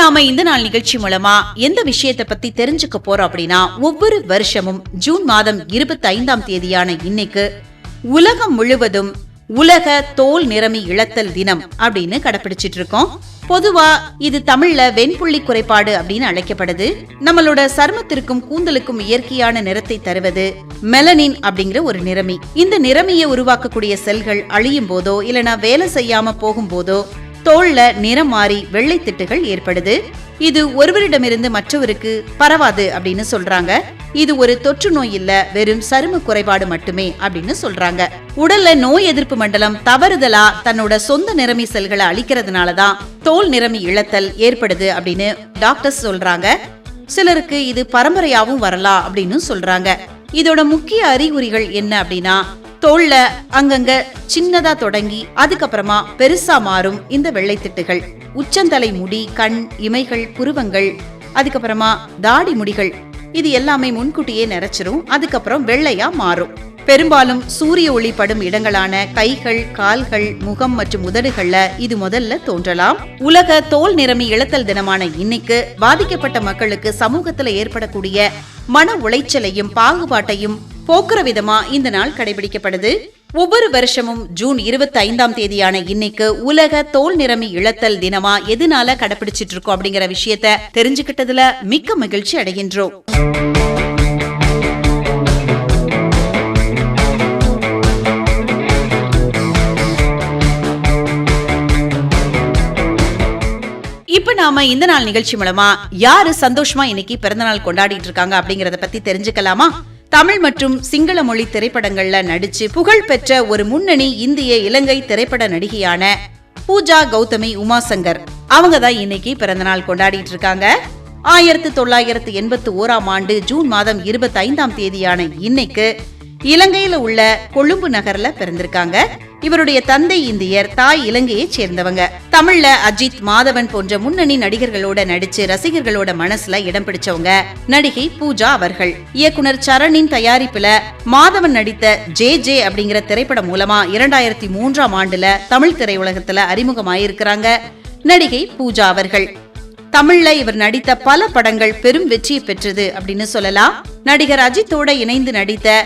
நாம இந்த நாள் நிகழ்ச்சி மூலமா எந்த விஷயத்தை பத்தி தெரிஞ்சுக்க போறோம் அப்படின்னா, ஒவ்வொரு வருஷமும் ஜூன் மாதம் 25ஆம் தேதியான இன்னைக்கு உலகம் முழுவதும் உலக தோல் நிறமி இழத்தல் தினம் அப்படின்னு கடைபிடிச்சிட்டு இருக்கோம். பொதுவா இது தமிழ்ல வெண்புள்ளி குறைபாடு அப்படின்னு அழைக்கப்படுது. நம்மளோட சருமத்திற்கும் கூந்தலுக்கும் இயற்கையான நிறத்தை தருவது மெலனின் அப்படிங்கிற ஒரு நிறமி. இந்த நிறமியை உருவாக்கக்கூடிய செல்கள் அழியும் போதோ இல்லனா வேலை செய்யாம போகும் போதோ தோல்ல நிறம் மாறி வெள்ளை திட்டுகள் ஏற்படுது. இது ஒருவரிடமிருந்து மற்றவருக்கு பரவாது அப்படின்னு சொல்றாங்க. இது ஒரு தொற்று நோய் இல்ல, வெறும் சரும குறைபாடு மட்டுமே அப்படின்னு சொல்றாங்க. உடல்ல நோய் எதிர்ப்பு மண்டலம் தவறுதலா தன்னோட சொந்த நிறமி செல்களை அழிக்கிறதுனாலதான் தோல் நிறமி இழத்தல் ஏற்படுது அப்படின்னு டாக்டர்ஸ் சொல்றாங்க. சிலருக்கு இது பரம்பரையாவும் வரலாம் அப்படின்னு சொல்றாங்க. இதோட முக்கிய அறிகுறிகள் என்ன அப்படின்னா, தோல்ல அங்கங்க சின்னதா தொடங்கி அதுக்கப்புறமா பெருசா மாறும் இந்த வெள்ளைத்திட்டுகள். உச்சந்தலை முடி, கண், இமைகள், புருவங்கள், அதுக்கப்புறமா தாடி முடிகள், இது எல்லாமே முன்கூட்டியே நிறைச்சிரும். அதுக்கப்புறம் வெள்ளையா மாறும். பெரும்பாலும் சூரிய ஒளி படும் இடங்களான கைகள், கால்கள், முகம் மற்றும் உதடுகள்ல இது முதல்ல தோன்றலாம். உலக தோல் நிறமி இழத்தல் தினமான இன்னைக்கு பாதிக்கப்பட்ட மக்களுக்கு சமூகத்துல ஏற்படக்கூடிய மன உளைச்சலையும் பாகுபாட்டையும் போக்குற விதமா இந்த நாள் கடைபிடிக்கப்படுது. ஒவ்வொரு வருஷமும் ஜூன் 25ஆம் தேதியான இன்னைக்கு உலக தோல் நிறமி இழத்தல் தினமா எதனால கடைபிடிச்சிட்டு இருக்கோம் அப்படிங்கிற விஷயத்த தெரிஞ்சுக்கிட்டதுல மிக்க மகிழ்ச்சி அடைகின்றோம். இப்ப நாம இந்த நாள் நிகழ்ச்சி மூலமா யாரு சந்தோஷமா இன்னைக்கு பிறந்த நாள் கொண்டாடிட்டு இருக்காங்க அப்படிங்கறத பத்தி தெரிஞ்சுக்கலாமா? தமிழ் மற்றும் சிங்கள மொழி திரைப்படங்கள்ல நடிச்சு புகழ் பெற்ற ஒரு முன்னணி இந்திய இலங்கை திரைப்பட நடிகையான பூஜா கௌதமி உமாசங்கர், அவங்க தான் இன்னைக்கு பிறந்த நாள் கொண்டாடிட்டு இருக்காங்க. 1981ஆம் ஆண்டு ஜூன் மாதம் 25ஆம் தேதியான இன்னைக்கு இலங்கையில உள்ள கொழும்பு நகர்ல பிறந்திருக்காங்க. இவருடைய தந்தை இந்தியர், தாய் இலங்கையை சேர்ந்தவங்க. தமிழ்ல அஜித், மாதவன் போன்ற முன்னணி நடிகர்களோட நடிச்சு ரசிகர்களோட மனசுல இடம் பிடிச்சவங்க நடிகை பூஜா அவர்கள். இயக்குனர் சரணின் தயாரிப்புல மாதவன் நடித்த ஜே அப்படிங்கிற திரைப்படம் மூலமா 2003ஆம் ஆண்டுல தமிழ் திரையுலகத்துல அறிமுகமாயிருக்கிறாங்க நடிகை பூஜா அவர்கள். தமிழ்ல இவர் நடித்த பல படங்கள் பெரும் வெற்றியை பெற்றது அப்படின்னு சொல்லலாம். நடிகர் அஜித்தோட இணைந்து நடித்த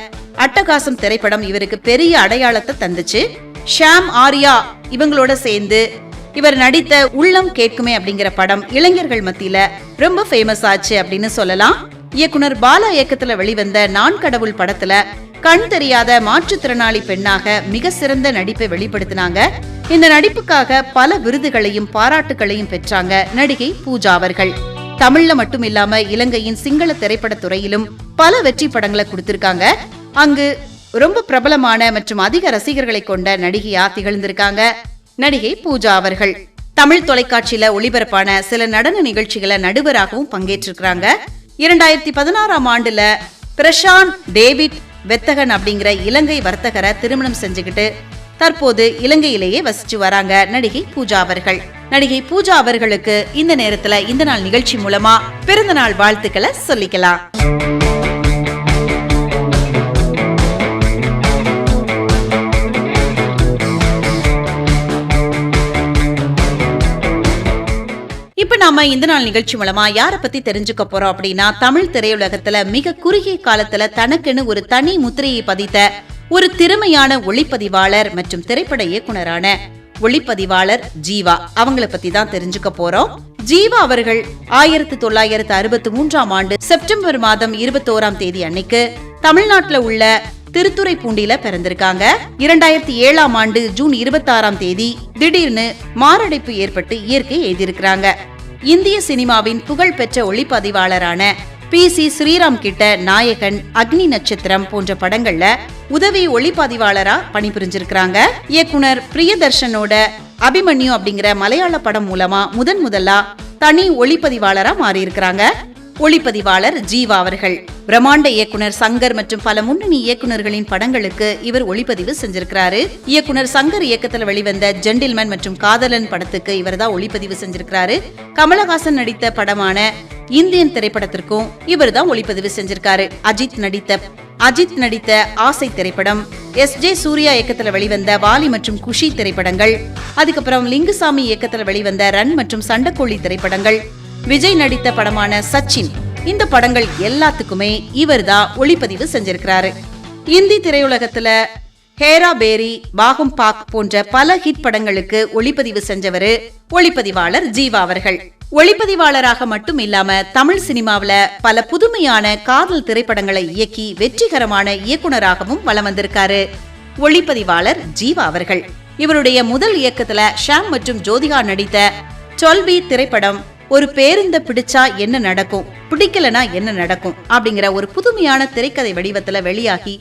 அட்டகாசம் திரைப்படம் இவருக்கு பெரிய அடையாளத்தை தந்துச்சு. ஷாம், ஆர்யா இவங்களோட சேர்ந்து இவர் நடித்த உள்ளம் கேட்குமே அப்படிங்கிற படம் இளைஞர்கள் மத்தியில ரொம்ப ஃபேமஸ் ஆச்சு அப்படின்னு சொல்லலாம். இயக்குனர் பாலா இயக்கத்துல வெளிவந்த நான் கடவுள் படத்துல கண் தெரியாத மாற்றுத்திறனாளி பெண்ணாக மிக சிறந்த நடிப்பை வெளிப்படுத்தினாங்க. இந்த நடிப்புக்காக பல விருதுகளையும் பாராட்டுகளையும் பெற்றாங்க நடிகை பூஜா அவர்கள். தமிழ்ல மட்டும் இல்லாம இலங்கையின் சிங்கள திரைப்பட துறையிலும் பல வெற்றி படங்களை கொடுத்திருக்காங்க. அங்கு ரொம்ப பிரபலமான மற்றும் அதிக ரசிகர்களை கொண்ட நடிகையா திகழ்ந்திருக்காங்க நடிகை பூஜா அவர்கள். தமிழ் தொலைக்காட்சியில ஒளிபரப்பான சில நடன நிகழ்ச்சிகளை நடுவராகவும் பங்கேற்றிருக்கிறாங்க. 2016ஆம் ஆண்டுல பிரசாந்த் டேவிட் வெத்தகன் அப்படிங்கிற இலங்கை வர்த்தகரை திருமணம் செஞ்சுக்கிட்டு தற்போது இலங்கையிலேயே வசிச்சு வராங்க நடிகை பூஜா அவர்கள். நடிகை பூஜா அவர்களுக்கு இந்த நேரத்துல இந்த நாள் நிகழ்ச்சி மூலமா பிறந்த நாள் வாழ்த்துக்களை சொல்லிக்கலாம். இப்ப நாம இந்த நாள் நிகழ்ச்சி மூலமா யார பத்தி தெரிஞ்சுக்க போறோம் அப்படின்னா, தமிழ் திரையுலகத்துல மிக குறுகிய காலத்துல தனக்குன்னு ஒரு தனி முத்திரையை பதித்த ஒரு திறமையான ஒளிப்பதிவாளர் மற்றும் திரைப்பட இயக்குனரான ஒளிப்பதிவாளர் ஜீவா, அவங்கள பத்தி தான் தெரிஞ்சுக்க போறோம். ஜீவா அவர்கள் 1963ஆம் ஆண்டு செப்டம்பர் மாதம் 21ஆம் தேதி அன்னைக்கு தமிழ்நாட்டுல உள்ள திருத்துறைப்பூண்டியில பிறந்திருக்காங்க. 2007ஆம் ஆண்டு ஜூன் 26ஆம் தேதி திடீர்னு மாரடைப்பு ஏற்பட்டு இயற்கை எழுதியிருக்கிறாங்க. இந்திய சினிமாவின் புகழ்பெற்ற ஒளிப்பதிவாளரான PC ஸ்ரீராம் கிட்ட நாயகன், அக்னி நட்சத்திரம் போன்ற படங்கள்ல உதவி ஒளிப்பதிவாளரா பணிபுரிஞ்சிருக்கிறாங்க. இயக்குனர் பிரியதர்ஷனோட அபிமன்யு அப்படிங்கிற மலையாள படம் மூலமா முதலா தனி ஒளிப்பதிவாளரா மாறி இருக்கிறாங்க. ஒளிப்பதிவாளர் ஜீவா அவர்கள் பிரம்மாண்ட இயக்குனர் சங்கர் மற்றும் பல முன்னணி இயக்குனர்களின் படங்களுக்கு இவர் ஒளிப்பதிவு செஞ்சிருக்கிறாரு. இயக்குனர் சங்கர் இயக்கத்துல வெளிவந்த ஜென்டில்மேன் மற்றும் காதலன் படத்துக்கு இவர் தான் ஒளிப்பதிவு செஞ்சிருக்கிறாரு. கமலஹாசன் நடித்த படமான இந்தியன் திரைப்படத்திற்கும் இவர் தான் ஒளிப்பதிவு செஞ்சிருக்காரு. அஜித் நடித்த ஆசை திரைப்படம், SJ சூர்யா இயக்கத்துல வெளிவந்த வாலி மற்றும் குஷி திரைப்படங்கள், அதுக்கப்புறம் லிங்குசாமி இயக்கத்துல வெளிவந்த ரன் மற்றும் சண்டக்கோழி திரைப்படங்கள், விஜய் நடித்த படமான சச்சின், இந்த படங்கள் எல்லாத்துக்குமே இவர்தான் ஒளிப்பதிவு செஞ்சிருக்கிறாரு. இந்தி திரையுலகத்துல ஹேரா பேரி, பாகம் பாக் போன்ற பல ஹிட் படங்களுக்கு ஒளிப்பதிவு செஞ்சவரு ஒளிப்பதிவாளர் ஜீவா அவர்கள். ஒளிப்பதிவாளராக மட்டும் இல்லாம தமிழ் சினிமாவில பல புதுமையான காதல் திரைப்படங்களை இயக்கி வெற்றிகரமான இயக்குனராகவும் வலம் வந்திருக்காரு ஒளிப்பதிவாளர் ஜீவா அவர்கள். இவருடைய முதல் இயக்கத்துல ஷாம் மற்றும் ஜோதிகா நடித்த 12B திரைப்படம் ஒரு பேருந்த பிடிச்சா என்ன நடக்கும், பிடிக்கலனா என்ன நடக்கும் அப்படிங்கிற ஒரு புதுமையான திரைக்கதை வடிவத்துல வெளியாகி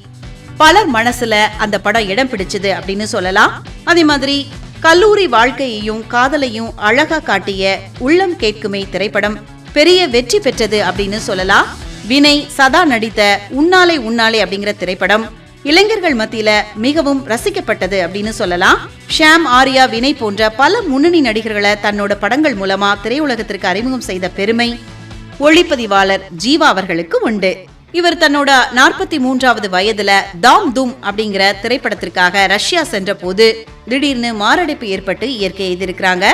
பலர் மனசுல அந்த படம் இடம் பிடிச்சது அப்படின்னு சொல்லலாம். அதே மாதிரி கல்லூரி வாழ்க்கையையும் காதலையும் அழகா காட்டிய உள்ளம் கேட்குமே திரைப்படம் பெரிய வெற்றி பெற்றது அப்படின்னு சொல்லலாம். வினய் சதா நடித்த உன்னாலே உன்னாலே அப்படிங்கிற திரைப்படம் இளைஞர்கள் மத்தியில மிகவும் ரசிக்கப்பட்டது அப்படின்னு சொல்லலாம். ஷாம், ஆர்யா, வினய் போன்ற பல முன்னணி நடிகர்களை தன்னோட படங்கள் மூலமா திரையுலகத்திற்கு அறிமுகம் செய்த பெருமை ஒளிப்பதிவாளர் ஜீவா அவர்களுக்கு உண்டு. இவர் தன்னோட 43வது வயதுல தாம் தூம் அப்படிங்கிற திரைப்படத்திற்காக ரஷ்யா சென்ற போது திடீர்னு மாரடைப்பு ஏற்பட்டு இயற்கை எய்திருக்கிறாங்க.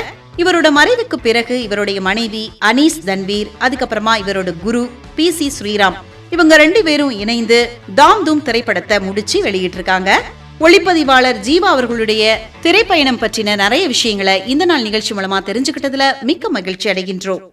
இவரோட மறைவுக்கு பிறகு இவருடைய மனைவி அனீஸ் தன்வீர், அதுக்கப்புறமா இவரோட குரு PC ஸ்ரீராம், இவங்க 2 பேரும் இணைந்து தாம் தூம் திரைப்படத்தை முடிச்சு வெளியிட்டு இருக்காங்க. ஒளிப்பதிவாளர் ஜீவா அவர்களுடைய திரைப்பயணம் பற்றின நிறைய விஷயங்களை இந்த நாள் நிகழ்ச்சி மூலமா தெரிஞ்சுக்கிட்டதுல மிக்க மகிழ்ச்சி அடைகின்றோம்.